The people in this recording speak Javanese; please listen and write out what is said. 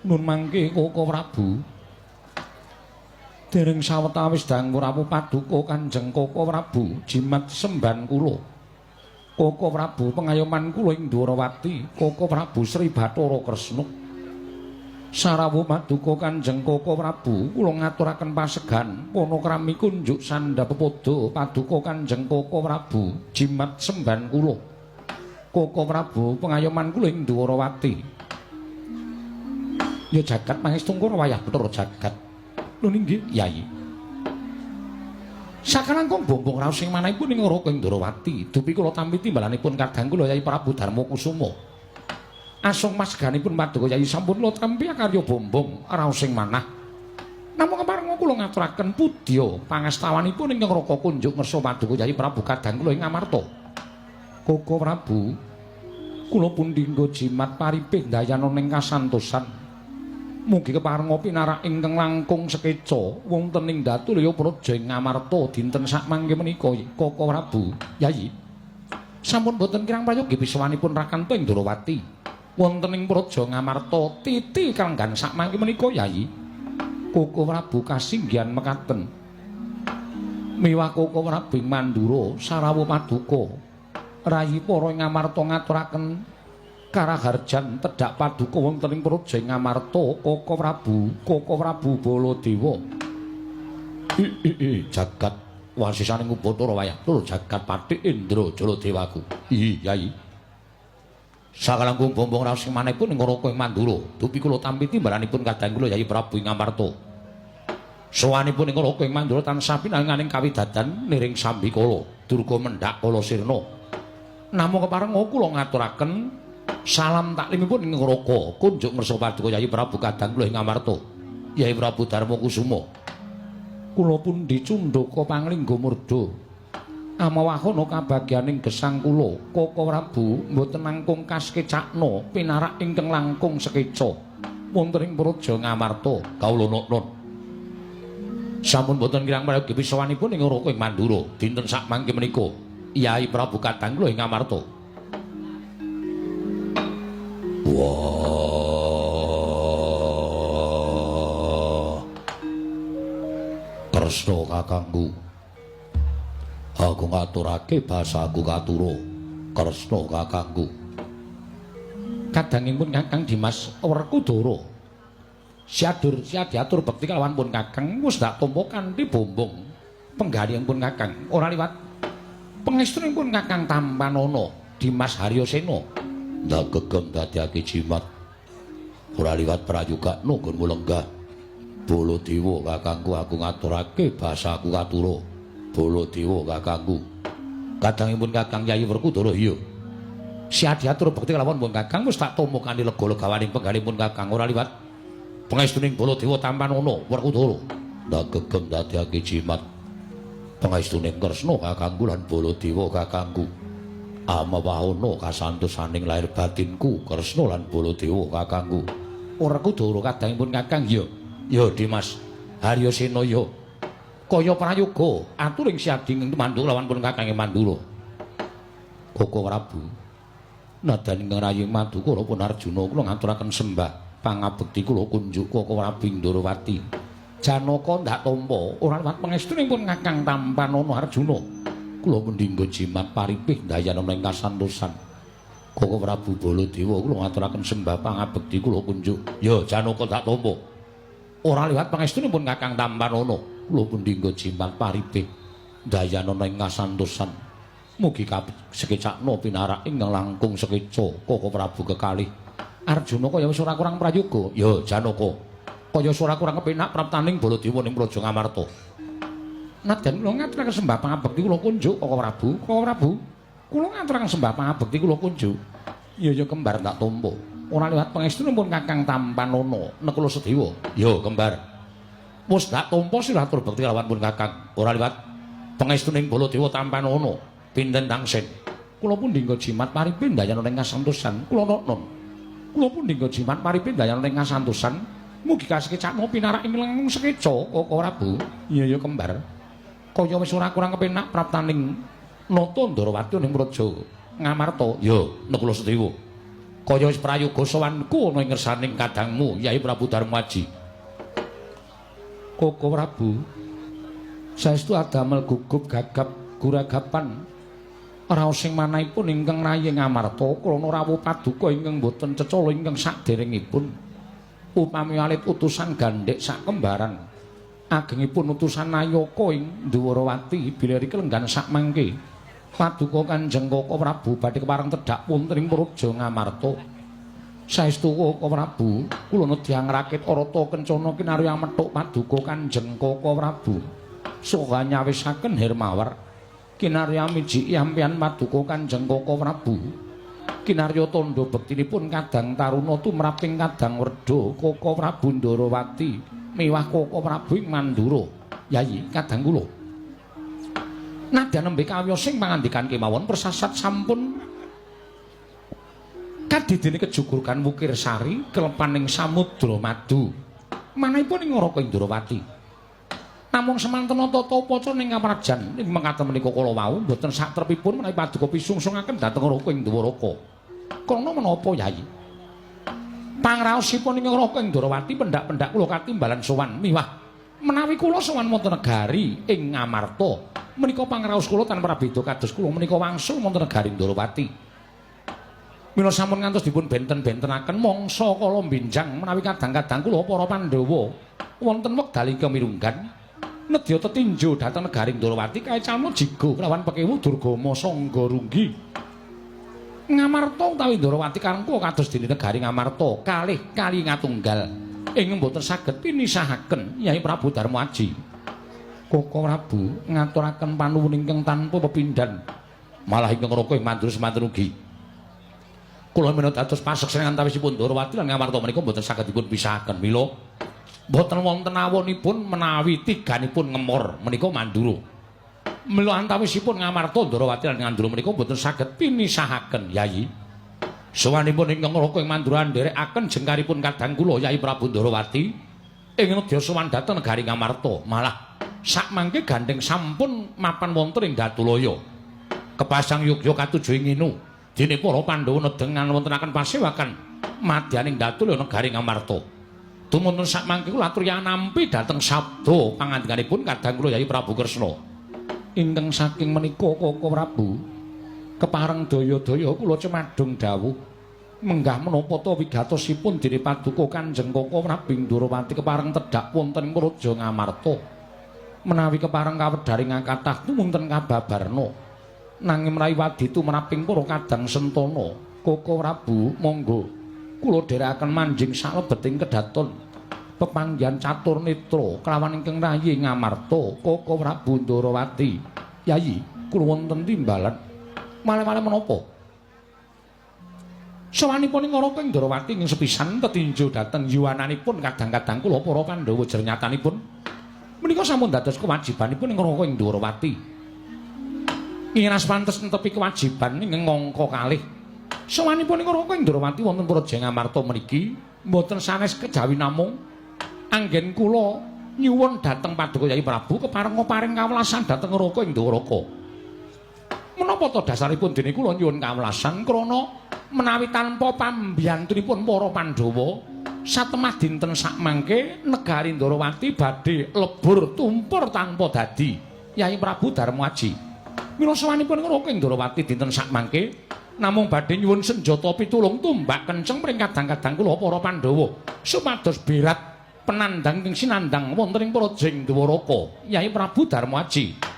Nun mangke Koko Prabu. Dereng sawetawis dang Prabu Paduka Kanjeng Koko Prabu jimat semban kula. Koko Prabu pengayoman kula ing Dwarawati, Koko Prabu Sri Bathara Kresna. Sarawuh Paduka Kanjeng Koko Prabu kula ngaturaken pasegan panakrami kunjuk sandhapepada Paduka Kanjeng Koko Prabu jimat semban kula. Koko Prabu pengayoman kula ing Dwarawati. Ya jagat mangestungkara wayah Bathara jagat. Lho nggih, Yai. Sakalangkung bombong raos sing manahipun ing Raka ing Dwarawati, dupi kula tampi timbalanipun kadang kula Yai Prabu Darma Kusuma. Asung masganipun Paduka Yai sampun kula tampi karya bombong raos sing manah. Namung kepareng kula ngaturaken pudya pangastawanipun ing Raka kunjuk ngersa Paduka Yai Prabu kadang kula ing Ngamarta. Koko Prabu, kula pun dinggo jimat paripih dayana ning kasantosan. Mugi kepareng pinarak ingkang langkung sekeca wonten ing Datulya Praja ing Ngamarta dinten sakmangke menika Koko Prabu. Yayi. Sampun boten kirang prayogi bisawanipun rakanta ing Dwarawati. Wonten ing Praja Ngamarta titi kalenggan sakmangke menika Yayi. Koko Prabu kasinggihan mekaten. Miwah Koko Prabu ing Mandura sarawuh Paduka. Rayi para ing Ngamarta ngaturaken karaharjan tedhak Paduka wonten ing Praja Ngamarta Koko Prabu Baladewa. Jagat wasisaning Upacara wayah tur jagat Pathik Indra Jaladewaku. Yai. Sakalangkung bombong raos sing manehipun ing Raka ing Mandura, dupi kula tampi timbalanipun kadang kula Yai Prabu ing Ngamarta. Sowanipun ing Raka ing Mandura tansah pinanganing kawidadan niring sambikala durga mendhak kala sirna. Namung kepareng kula ngaturaken salam taklimipun ing Raka kunjuk ngersa Paduka Yai Prabu kadang kula ing Ngamarta. Yai Prabu Darma Kusuma. Kula pun dicundhaka panglingga murda. Amawahana kabagyaning gesang kula, Koko Prabu mboten langkung kaskecakna pinarak ingkang langkung sekeca wonten ing Praja Ngamarta. Kawula nun. Sampun boten kirang prayogi pisawanipun ing Raka ing Mandura dinten sakmangke menika. Yai Prabu kadang kula ing Ngamarta. Wah. Kresna kakangku. Aku ngaturake basaku katura. Kresna kakangku. Kadangipun Kakang Dimas Werkudara. Siadur bekti kalawan pun Kakang wis dak tampa kanthi bombong penggalihipun Kakang. Ora liwat pangestunipun Kakang Tampanana Dimas Haryasena. Ndak gegem dadekake jimat ora liwat prayoga nugun mulenggah Baladewa kakangku aku ngaturake basaku katura. Baladewa kakangku kadangipun Kakang Yayi Werkudara. Iya siadiatur bekti kelawan pun Kakang wis tak tampa kanthi lega-legawaning penggalihipun Kakang ora liwat pangestuning Baladewa Tampanana Werkudara. Ndak gegem dadekake jimat pangestuning Kresna kakangku lan Baladewa kakangku. Amawahana kasantosaning lair batinku Kresna lan Baladewa kakangku. Werkudara kadangipun Kakang. Ya Dimas Haryasena ya. Kaya prayoga aturing siading Mandura lawan pun Kakang Mandura. Koko Prabu. Nadan ingkang rayi Madukara pun Arjuna kula ngaturaken sembah pangabekti kula kunjuk Koko Prabu ing Dwarawati. Janaka ndak tampa ora liwat pangestunipun Kakang Tampanana Arjuna. Kula mendinggo jimat paripih dayana ing kasantosan. Koko Prabu Baladewa kula ngaturaken sembah pangabekti kula kunjuk. Ya Janaka tak tampa. Ora liwat pangestunipun Kakang Tampanana, kula mendinggo jimat paripih dayana ing kasantosan. Mugi sekecakna pinarak ingkang langkung sekeca Koko Prabu kekalih. Arjuna kaya wis ora kurang prayoga. Ya Janaka. Kaya ora kurang kepenak praptaning Baladewa ning Praja Ngamarta. Nadan kula ngaturaken sembah pangabekti kula kunjuk Koko Prabu. Koko Prabu, kula ngaturaken sembah pangabekti kula kunjuk. Ya kembar tak tampa. Ora liwat pangestunipun Kakang Tampanana Nekula Sedewa. Ya kembar. Wis tak tampa silatur bekti kalawan pun Kakang. Ora liwat pangestuning Baladewa Tampanana pinten tangsen. Kula pun dinggo jimat paripih dayana ing kasantosan. Kula nun. Kula pun dinggo jimat paripih dayana ing kasantosan. Mugi kasekecakna pinarak ing langkung sekeca Koko Prabu. Iya kembar. Kaya wis ora kurang kepenak praptaning nata Ndarawati ning Praja Ngamarta. Ya Nekula Sedewa. kaya wis prayoga sowanku ana ing ngersaning kadangmu Yai Prabu Darmaji. Koko Prabu saestu adamel gugup gagap guragapan raos sing manahipun ingkang rayi ngamarta krana rawuh paduka ingkang boten cecala ingkang saderengipun upami alit utusan gandhek sak kembaran agengipun utusan Nayaka ing Dwarawati bileri kelenggan sak mangke paduka Kanjeng Koko Prabu badhe kepareng tedhak wonten ing Praja Ngamarta. Saestu Koko Prabu kula nedya ngrakit arata kencana kinarya methuk paduka Kanjeng Koko Prabu saha nyawisaken Hermawar kinarya miji yampian paduka Kanjeng Koko Prabu kinarya tandha bektinipun kadang taruna tumraping kadang werda Koko Prabu Ndarawati miwah Koko Prabu ing Mandura. Yayi kadang kula nadyan nembe kawiyos sing pangandikan kemawon persasat sampun kadidene kejukurkan Wukir Sari kelepaning Samudra Madu manahipun ing Ngaraka Indrawati. Namung semanten tata paca ning kamrajan ing mekaten menika kala wau boten sak trepipun menawi paduka pisungsungaken dhateng Ngaraka Indrawaka. Krana menapa Yayi? Pangraosipun ing Ngaraka Indrawati pendak-pendak kula katimbalan sowan miwah menawi kula sowan wonten negari ing Ngamarta menika pangraos kula tanpa beda kados kula menika wangsul wonten negari Ndrawati. Mila sampun ngantos dipun benten-bentenaken mangsa kala benjang menawi kadang-kadang kula para Pandhawa wonten wekdal ingkang mirunggan nedya tetinju dhateng negari Ndrawati kaecalmu jiga kelawan Pekewu Durgama Sangga Runggi. Ngamarta utawi Ndrawati karengku kados dene negari Ngamarta kalih kali ngatunggal ing boten saged pinisahaken Yai Prabu Darmaji. Koko Prabu ngaturaken panuwun ingkang tanpa pepindhan malah ingkang raka ing mandura semanten ugi kula menawi dados paseksan antawisipun Ndrawati lan Ngamarta menika boten saged dipun pisahaken. Mila boten wonten awonipun menawi tiganipun ngemor menika Mandura. Mila antawisipun Ngamarta Ndrawati lan Ngandura menika boten saged pinisahaken Yayi. Sawanipun ingkang raka ing Mandura nderekaken jengkaripun kadang kula Yai Prabu Ndrawati ing nedya sowan dhateng negari Ngamarta malah sak mangke gandeng sampun mapan wonten ing Datulaya. Kepasang yogya katuju ing nginu dene para Pandhawa nedengan wontenaken pasewakan madyaning Datulaya negari Ngamarta. Dumunten sak mangke kula atur nampi dhateng sabda pangandikanipun kadang kula Yai Prabu Kresna. Ingkang saking menika Koko Prabu kepareng daya-daya kula cemadung dawuh menggah menapa ta wigatosipun dene paduka Kanjeng Koko Prabu Ndrawati kepareng tedhak wonten ing Praja Ngamarta. Menawi kepareng kawedharing kathah tumunten kababarna nanging mrawi wadi tumraping para kadang sentana Koko Prabu monggo kula dherekaken manjing salebeting kedaton pepanggihan catur netra kelawan ingkang rayi Ngamarta Koko Prabu Ndrawati. Yayi kula wonten timbalan malih-malih menapa sawanipun ing Ngaraka Indrawati ing sepisan tetinju dhateng yuwananipun kadang-kadang kula para Pandhawa jernyatanipun menika sampun dados kewajibanipun ing Ngaraka Indrawati. Ngiras pantes netepi kewajiban ing ngangka kalih. Sawanipun ing Ngaraka Indrawati wonten Praja Ngamarta mriki mboten sanes kejawi namung anggen kula nyuwun dhateng Paduka Yai Prabu kepareng paring kawelasan dhateng Ngaraka Indrawaka. Menapa to dasaripun dene kula nyuwun kawelasan krana menawi tanpa pambiyantunipun para Pandhawa satemah dinten sakmangke negari Ndrawati badhe lebur tumpur tanpa dadi Yai Prabu Darmaji. Mila sawanipun Ngaraka Indrawati dinten sakmangke namung badhe nyuwun senjata pitulung tumbak kenceng pring kadang-kadang kula para Pandhawa supados berat penandhang ing sinandhang wonten ing Praja Ndwaraka Yai Prabu Darmaji.